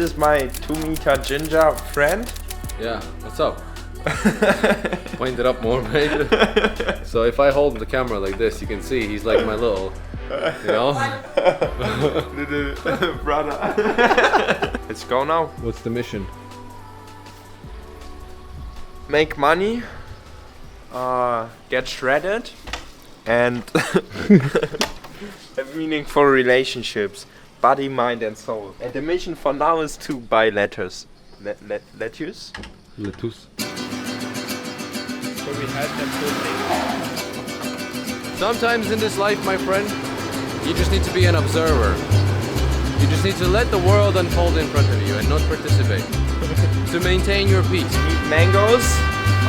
is my 2-meter ginger friend. Yeah, what's up? Point it up more, mate. So if I hold the camera like this, you can see he's like my little, you know? Little brother. Let's go now. What's the mission? Make money, get shredded, and have meaningful relationships, body, mind, and soul. And the mission for now is to buy lettuce. Lettuce? Lettuce. So we had that thing. Sometimes in this life, my friend, you just need to be an observer. You just need to let the world unfold in front of you and not participate. To maintain your peace. Eat mangoes.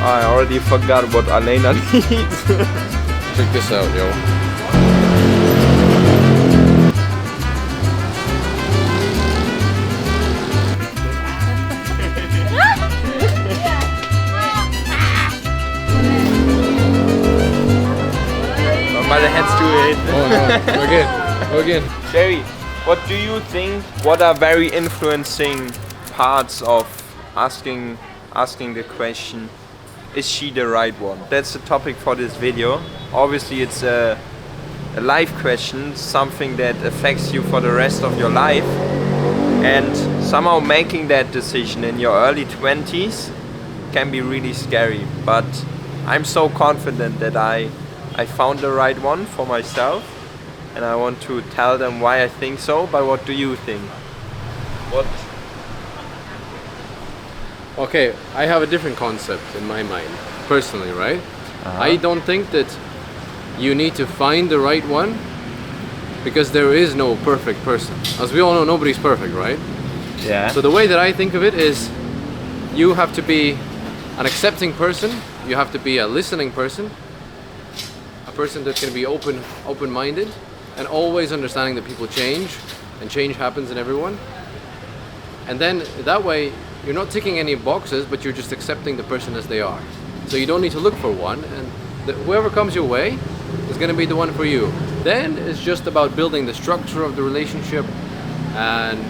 I already forgot what Alena needs. Check this out, yo. But the heads to it. Oh no, again. Jerry, what do you think? What are very influencing parts of asking the question, is she the right one? That's the topic for this video. Obviously it's a life question, something that affects you for the rest of your life, and somehow making that decision in your early 20s can be really scary, but I'm so confident that I found the right one for myself, and I want to tell them why I think so. But what do you think? What? Okay, I have a different concept in my mind, personally, right? I don't think that you need to find the right one, because there is no perfect person. As we all know, nobody's perfect, right? Yeah. So the way that I think of it is, you have to be an accepting person, you have to be a listening person, a person that can be open-minded, and always understanding that people change, and change happens in everyone. And then that way, you're not ticking any boxes, but you're just accepting the person as they are. So you don't need to look for one, and whoever comes your way is going to be the one for you. Then it's just about building the structure of the relationship and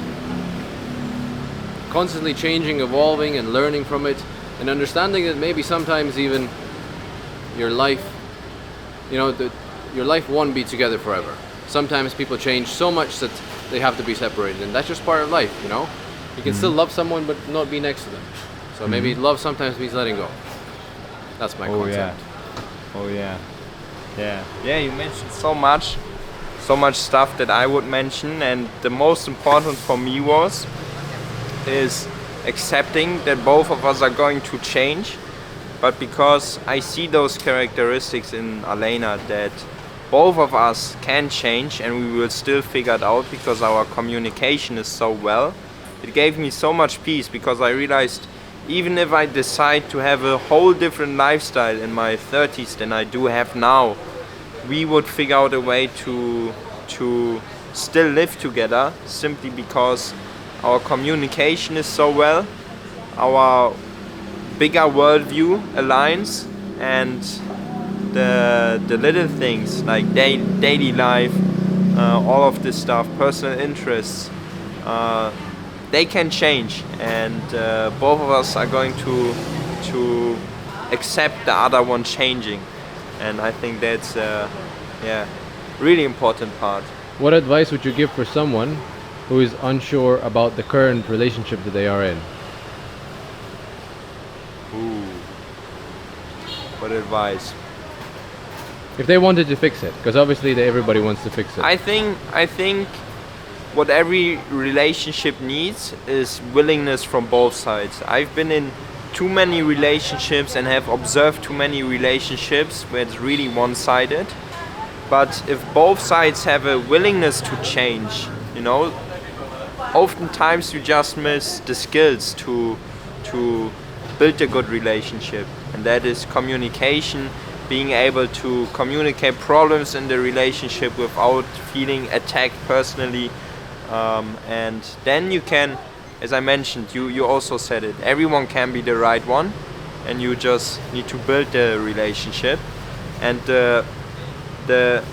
constantly changing, evolving, and learning from it, and understanding that maybe sometimes even your life, your life won't be together forever. Sometimes people change so much that they have to be separated, and that's just part of life, you know? You can still love someone but not be next to them. So maybe love sometimes means letting go. That's my concept. Oh yeah. Yeah, you mentioned so much stuff that I would mention, and the most important for me is accepting that both of us are going to change, but because I see those characteristics in Alena, that both of us can change and we will still figure it out because our communication is so well. It gave me so much peace, because I realized even if I decide to have a whole different lifestyle in my 30s than I do have now, we would figure out a way to still live together, simply because our communication is so well, our bigger worldview aligns, and the little things like daily life, all of this stuff, personal interests, they can change, and both of us are going to accept the other one changing, and I think that's really important part. What advice would you give for someone who is unsure about the current relationship that they are in? Ooh, what advice? If they wanted to fix it, because obviously everybody wants to fix it. I think what every relationship needs is willingness from both sides. I've been in too many relationships and have observed too many relationships where it's really one-sided. But if both sides have a willingness to change, oftentimes you just miss the skills to build a good relationship, and that is communication, being able to communicate problems in the relationship without feeling attacked personally. And then you can, as I mentioned, you also said it, everyone can be the right one, and you just need to build the relationship. And the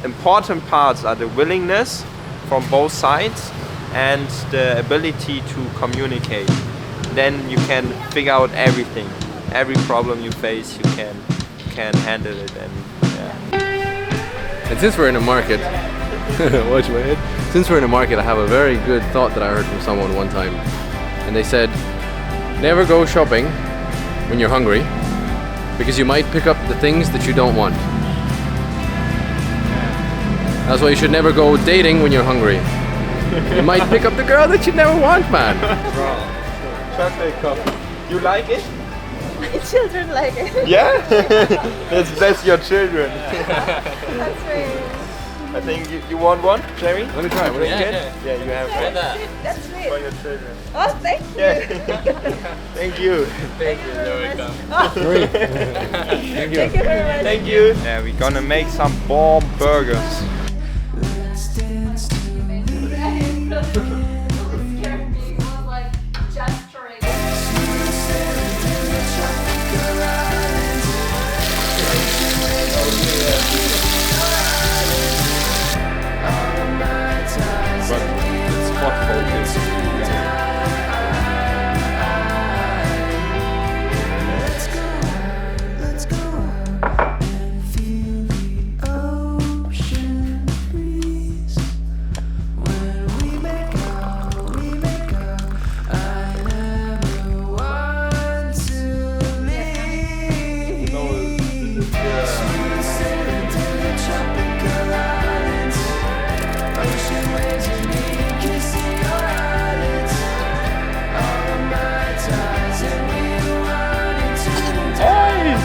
important parts are the willingness from both sides and the ability to communicate. Then you can figure out everything. Every problem you face, you can handle it. And yeah. And since we're in a market, watch my head. Since we're in a market, I have a very good thought that I heard from someone one time, and they said, never go shopping when you're hungry, because you might pick up the things that you don't want. That's why you should never go dating when you're hungry. You might pick up the girl that you never want, man. Chocolate coffee. You like it? My children like it. Yeah? that's your children. That's right. I think you want one, Jerry? Let me try. What do you get? Yeah, you have one That's for sweet. your children. Oh, thank you. Yeah. Thank you. Thank you very much. Three. Thank you very much. Thank you. Yeah, we're gonna make some bomb burgers.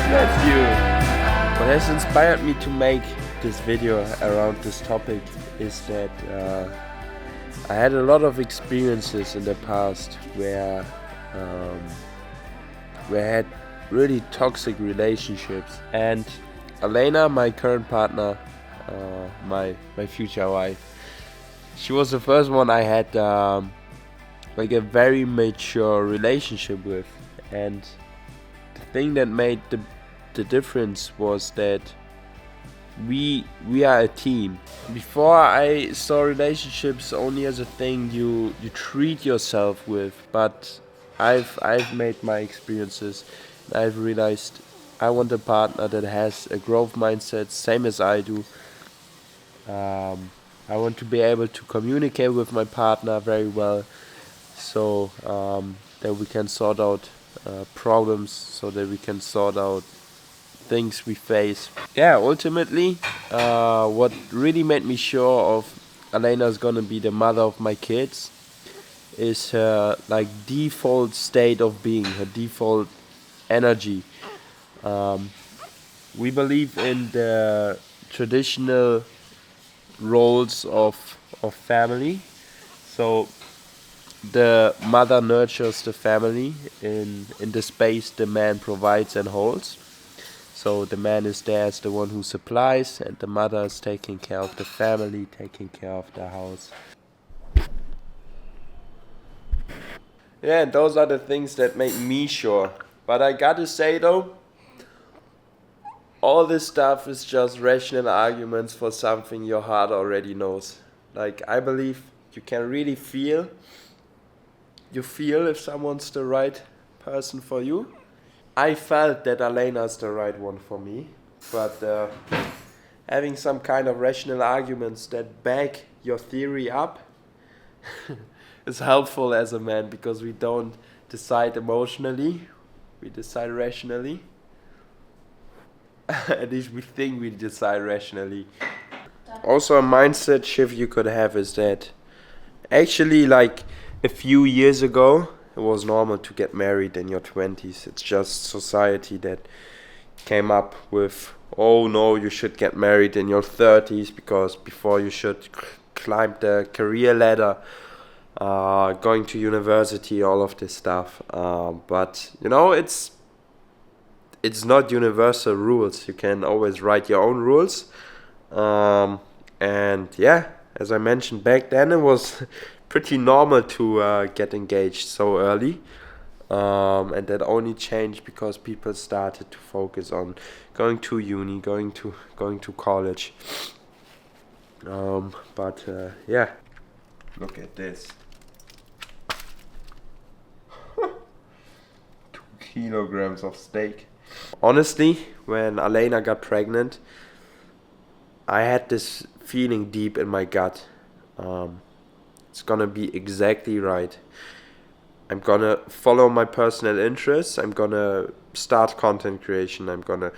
That's you. What has inspired me to make this video around this topic is that I had a lot of experiences in the past where I had really toxic relationships, and Elena, my current partner, my future wife, she was the first one I had like a very mature relationship with, and the thing that made the difference was that we are a team. Before, I saw relationships only as a thing you treat yourself with, but I've made my experiences, and I've realized I want a partner that has a growth mindset, same as I do. I want to be able to communicate with my partner very well, so that we can sort out problems, so that we can sort out things we face. Yeah, ultimately, what really made me sure of Elena's gonna be the mother of my kids is her like default state of being, her default energy. We believe in the traditional roles of family. So the mother nurtures the family in the space the man provides and holds. So the man is there as the one who supplies, and the mother is taking care of the family, taking care of the house. Yeah, and those are the things that make me sure. But I gotta say though, all this stuff is just rational arguments for something your heart already knows. Like, I believe you can really feel. You feel if someone's the right person for you. I felt that Elena's the right one for me, but having some kind of rational arguments that back your theory up is helpful as a man, because we don't decide emotionally, we decide rationally. At least we think we decide rationally. Also, a mindset shift you could have is that actually, like a few years ago, it was normal to get married in your 20s. It's just society that came up with, oh no, you should get married in your 30s because before you should climb the career ladder, going to university, all of this stuff. But you know, it's not universal rules. You can always write your own rules. And yeah, as I mentioned, back then it was pretty normal to get engaged so early, and that only changed because people started to focus on going to uni, going to college. But yeah, Look at this. 2 kilograms of steak. Honestly, when Alena got pregnant, I had this feeling deep in my gut. It's gonna be exactly right. I'm gonna follow my personal interests. I'm gonna start content creation. I'm gonna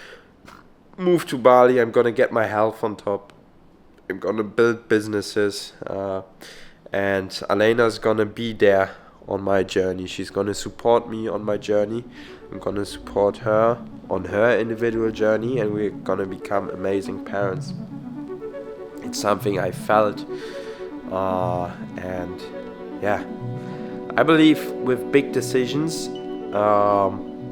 move to Bali. I'm gonna get my health on top. I'm gonna build businesses. And Alena's gonna be there on my journey. She's gonna support me on my journey. I'm gonna support her on her individual journey, and we're gonna become amazing parents. It's something I felt, and yeah, I believe with big decisions,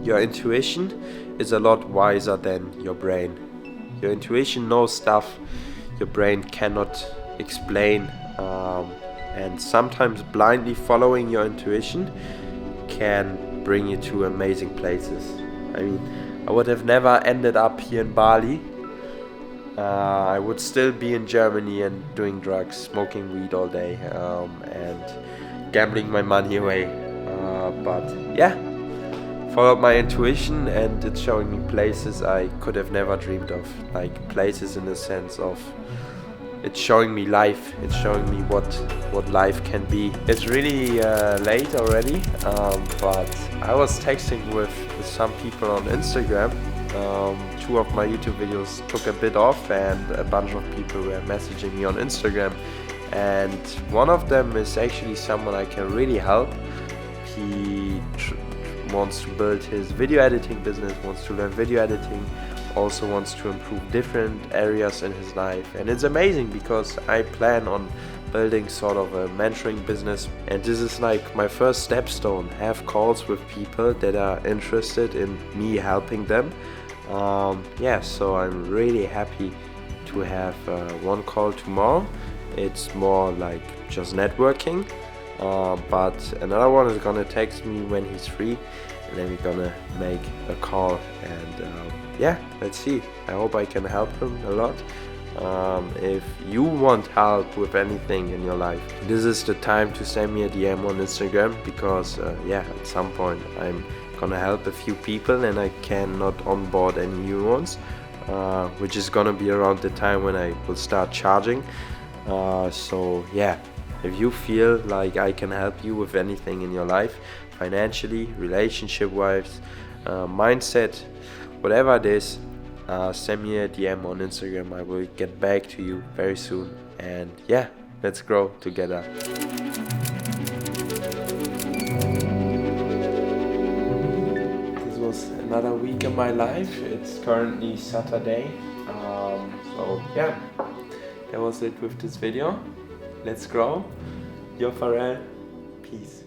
your intuition is a lot wiser than your brain. Your intuition knows stuff your brain cannot explain, and sometimes blindly following your intuition can bring you to amazing places. I mean, I would have never ended up here in Bali. I would still be in Germany and doing drugs, smoking weed all day, and gambling my money away. But yeah, followed my intuition, and it's showing me places I could have never dreamed of. Like places in the sense of it's showing me life. It's showing me what life can be. It's really late already, but I was texting with some people on Instagram. 2 of my YouTube videos took a bit off, and a bunch of people were messaging me on Instagram. And one of them is actually someone I can really help. He wants to build his video editing business, wants to learn video editing, also wants to improve different areas in his life. And it's amazing because I plan on building sort of a mentoring business, and this is like my first stepstone. Have calls with people that are interested in me helping them. Yeah, so I'm really happy to have one call tomorrow. It's more like just networking, but another one is gonna text me when he's free, and then we're gonna make a call. And yeah, let's see. I hope I can help him a lot. If you want help with anything in your life, this is the time to send me a DM on Instagram, because yeah, at some point I'm gonna help a few people and I cannot onboard any new ones, which is gonna be around the time when I will start charging. So yeah, if you feel like I can help you with anything in your life, financially, relationship wise, mindset, whatever it is, send me a DM on Instagram. I will get back to you very soon. And yeah, let's grow together. This was another week in my life. It's currently Saturday. So yeah, that was it with this video. Let's grow. Your Pharrell. Peace.